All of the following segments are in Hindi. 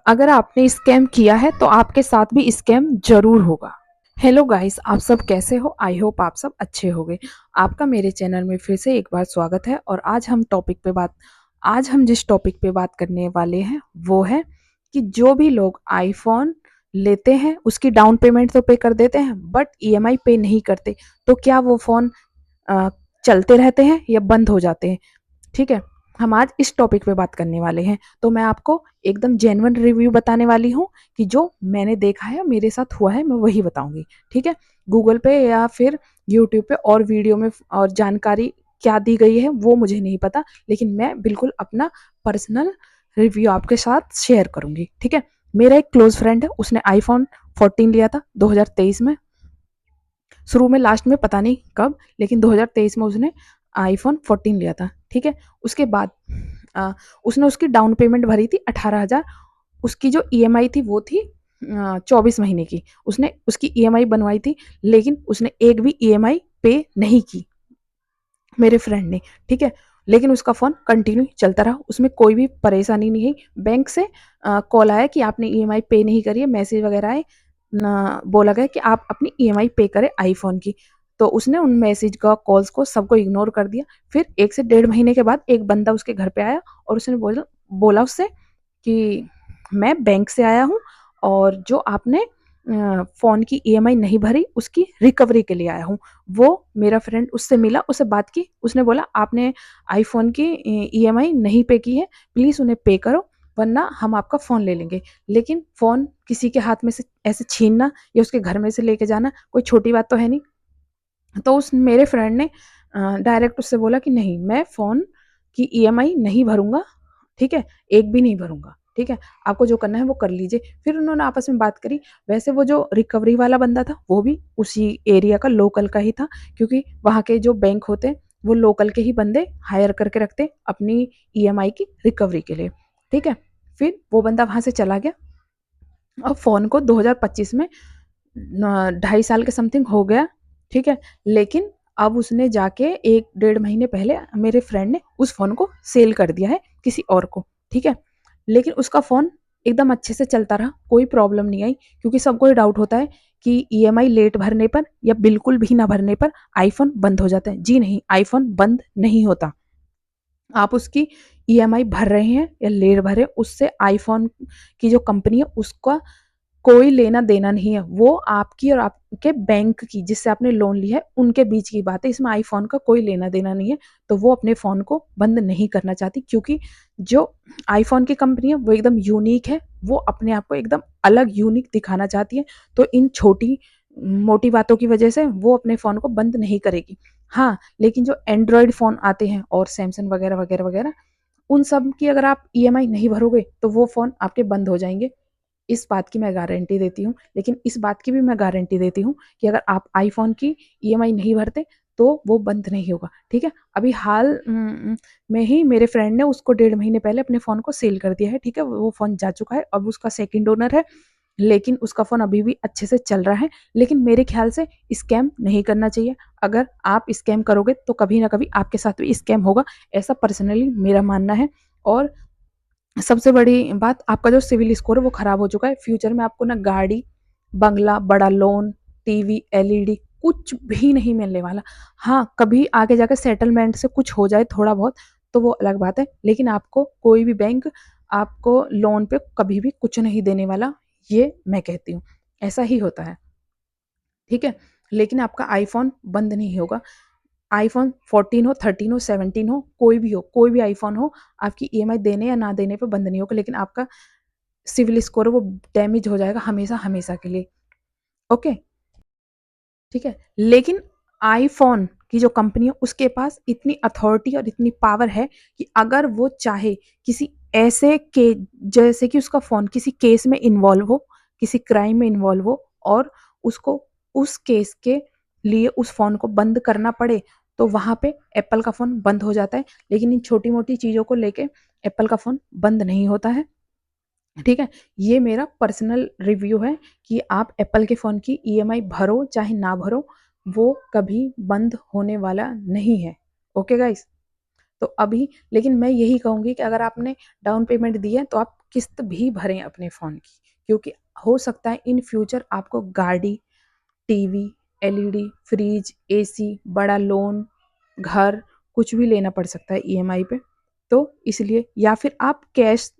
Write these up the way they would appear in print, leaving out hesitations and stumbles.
अगर आपने स्कैम किया है तो आपके साथ भी स्कैम ज़रूर होगा। हेलो गाइस, आप सब कैसे हो? आई होप आप सब अच्छे होंगे। आपका मेरे चैनल में फिर से एक बार स्वागत है और आज हम जिस टॉपिक पे बात करने वाले हैं वो है कि जो भी लोग आईफ़ोन लेते हैं उसकी डाउन पेमेंट तो पे कर देते हैं बट ईएमआई पे नहीं करते, तो क्या वो फ़ोन अ, चलते रहते हैं या बंद हो जाते हैं? ठीक है, हम आज इस टॉपिक पे बात करने वाले हैं। तो मैं आपको एकदम जेन्युइन रिव्यू बताने वाली हूँ कि जो मैंने देखा है, मेरे साथ हुआ है, मैं वही बताऊँगी। ठीक है? गूगल पे या फिर यूट्यूब पे और वीडियो में और जानकारी क्या दी गई है वो मुझे नहीं पता, लेकिन मैं बिल्कुल अपना पर्सनल रिव्यू आपके साथ शेयर करूँगी। ठीक है? मेरा एक क्लोज़ फ्रेंड है, उसने आईफ़ोन 14 लिया था 2023 में। शुरू में, लास्ट में पता नहीं कब, लेकिन 2023 में उसने आईफ़ोन 14 लिया था। ठीक है? उसके बाद उसने उसकी डाउन पेमेंट भरी थी 18,000। उसकी जो ईएमआई थी वो थी 24 महीने की। उसने उसकी ईएमआई बनवाई थी, लेकिन उसने एक भी ईएमआई पे नहीं की, मेरे फ्रेंड ने। ठीक है? लेकिन उसका फ़ोन कंटिन्यू चलता रहा, उसमें कोई भी परेशानी नहीं आई। बैंक से कॉल आया कि आपने ईएमआई पे नहीं करी है, मैसेज वगैरह आए, ना बोला गया कि आप अपनी ईएमआई पे करें आईफ़ोन की। तो उसने उन मैसेज का, कॉल्स को, सबको इग्नोर कर दिया। फिर 1 से डेढ़ महीने के बाद एक बंदा उसके घर पे आया और उसने बोला बोला उससे कि मैं बैंक से आया हूँ और जो आपने फ़ोन की ईएमआई नहीं भरी उसकी रिकवरी के लिए आया हूँ। वो मेरा फ्रेंड उससे मिला, उससे बात की, उसने बोला आपने आईफ़ोन की ईएमआई नहीं पे की है, प्लीज़ उन्हें पे करो वरना हम आपका फ़ोन ले लेंगे। लेकिन फ़ोन किसी के हाथ में से ऐसे छीनना या उसके घर में से लेके जाना कोई छोटी बात तो है नहीं। तो उस मेरे फ्रेंड ने डायरेक्ट उससे बोला कि नहीं, मैं फ़ोन की ईएमआई नहीं भरूँगा, ठीक है? एक भी नहीं भरूँगा, ठीक है? आपको जो करना है वो कर लीजिए। फिर उन्होंने आपस में बात करी। वैसे वो जो रिकवरी वाला बंदा था, वो भी उसी एरिया का, लोकल का ही था, क्योंकि वहाँ के जो बैंक होते हैं, वो लोकल के ही बंदे हायर करके रखते हैं अपनी ईएमआई की रिकवरी के लिए, ठीक है? फिर वो बंदा वहाँ से चला गया। अब फ़ोन को 2025 में 2.5 साल के समथिंग हो गया, ठीक है? लेकिन अब उसने जाके 1 डेढ़ महीने पहले मेरे फ्रेंड ने उस फ़ोन को सेल कर दिया है किसी और को, ठीक है? लेकिन उसका फ़ोन एकदम अच्छे से चलता रहा, कोई प्रॉब्लम नहीं आई, क्योंकि सबको ये डाउट होता है कि ईएमआई लेट भरने पर या बिल्कुल भी ना भरने पर आईफ़ोन बंद हो जाता है। जी नहीं, आईफ़ोन बंद नहीं होता। आप उसकी ईएमआई भर रहे हैं या लेट भरे, उससे आईफ़ोन की जो कंपनी है उसका कोई लेना-देना नहीं है। वो आपकी और आपके बैंक की, जिससे आपने लोन लिया है, उनके बीच की बात है। इसमें आईफ़ोन का कोई लेना-देना नहीं है। तो वो अपने फ़ोन को बंद नहीं करना चाहती, क्योंकि जो आईफ़ोन की कंपनी है वो एकदम यूनिक है। वो अपने आप को एकदम अलग यूनिक दिखाना चाहती है। तो इन छोटी-मोटी बातों की वज़ह से वो अपने फ़ोन को बंद नहीं करेगी। हाँ, लेकिन जो एंड्रॉयड फ़ोन आते हैं और सैमसंग वग़ैरह, वग़ैरह, वग़ैरह, उन सब की अगर आप ईएमआई नहीं भरोगे तो वो फ़ोन आपके बंद हो जाएँगे। इस बात की मैं गारंटी देती हूँ। लेकिन इस बात की भी मैं गारंटी देती हूँ कि अगर आप आईफ़ोन की ईएमआई नहीं भरते तो वो बंद नहीं होगा, ठीक है? अभी हाल में ही मेरे फ्रेंड ने उसको डेढ़ महीने पहले अपने फ़ोन को सेल कर दिया है, ठीक है? वो फ़ोन जा चुका है, अब उसका सेकंड ओनर है, लेकिन उसका फ़ोन अभी भी अच्छे से चल रहा है। लेकिन मेरे ख़्याल से स्कैम नहीं करना चाहिए। अगर आप स्कैम करोगे तो कभी न कभी आपके साथ भी स्कैम होगा, ऐसा पर्सनली मेरा मानना है। और सबसे बड़ी बात, आपका जो सिविल स्कोर है वो खराब हो चुका है। फ्यूचर में आपको ना गाड़ी, बंगला, बड़ा लोन, टीवी, एलईडी कुछ भी नहीं मिलने वाला। हाँ, कभी आगे जाके सेटलमेंट से कुछ हो जाए थोड़ा बहुत तो वो अलग बात है, लेकिन आपको कोई भी बैंक आपको लोन पे कभी भी कुछ नहीं देने वाला, ये मैं कहती हूँ। ऐसा ही होता है, ठीक है? लेकिन आपका आईफ़ोन बंद नहीं होगा। आईफ़ोन 14 हो, 13 हो, 17 हो, कोई भी आईफ़ोन हो, आपकी ईएमआई देने या ना देने पे बंद नहीं होगा, लेकिन आपका सिविल स्कोर है वो डैमेज हो जाएगा हमेशा, हमेशा के लिए। ओके, ठीक है? लेकिन आईफ़ोन की जो कंपनी है उसके पास इतनी अथॉरिटी और इतनी पावर है कि अगर वो चाहे किसी ऐसे के, जैसे कि उसका फ़ोन किसी केस में इन्वॉल्व हो, किसी क्राइम में इन्वॉल्व हो और उसको उस केस के लिए उस फ़ोन को बंद करना पड़े, तो वहाँ पे एप्पल का फ़ोन बंद हो जाता है। लेकिन इन छोटी-मोटी चीज़ों को लेके एप्पल का फ़ोन बंद नहीं होता है। ठीक है? ये मेरा पर्सनल रिव्यू है कि आप एप्पल के फ़ोन की ईएमआई भरो चाहे ना भरो, वो कभी बंद होने वाला नहीं है। Okay guys? तो अभी लेकिन मैं यही कहूँगी कि अगर आपने डाउन पेमेंट दी है तो आप किस्त भी भरें अपने फ़ोन की, क्योंकि हो सकता है इन फ्यूचर आपको गाड़ी, टीवी, एलईडी, फ्रिज, एसी, बड़ा लोन, घर कुछ भी लेना पड़ सकता है ईएमआई पे। तो इसलिए या फिर आप कैश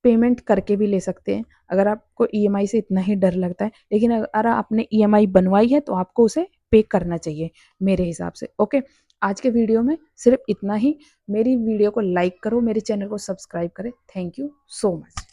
पेमेंट करके भी ले सकते हैं अगर आपको ईएमआई से इतना ही डर लगता है। लेकिन अगर आपने ईएमआई बनवाई है तो आपको उसे पे करना चाहिए मेरे हिसाब से। ओके, आज के वीडियो में सिर्फ इतना ही। मेरी वीडियो को लाइक करो, मेरे चैनल को सब्सक्राइब करें। Thank you so much.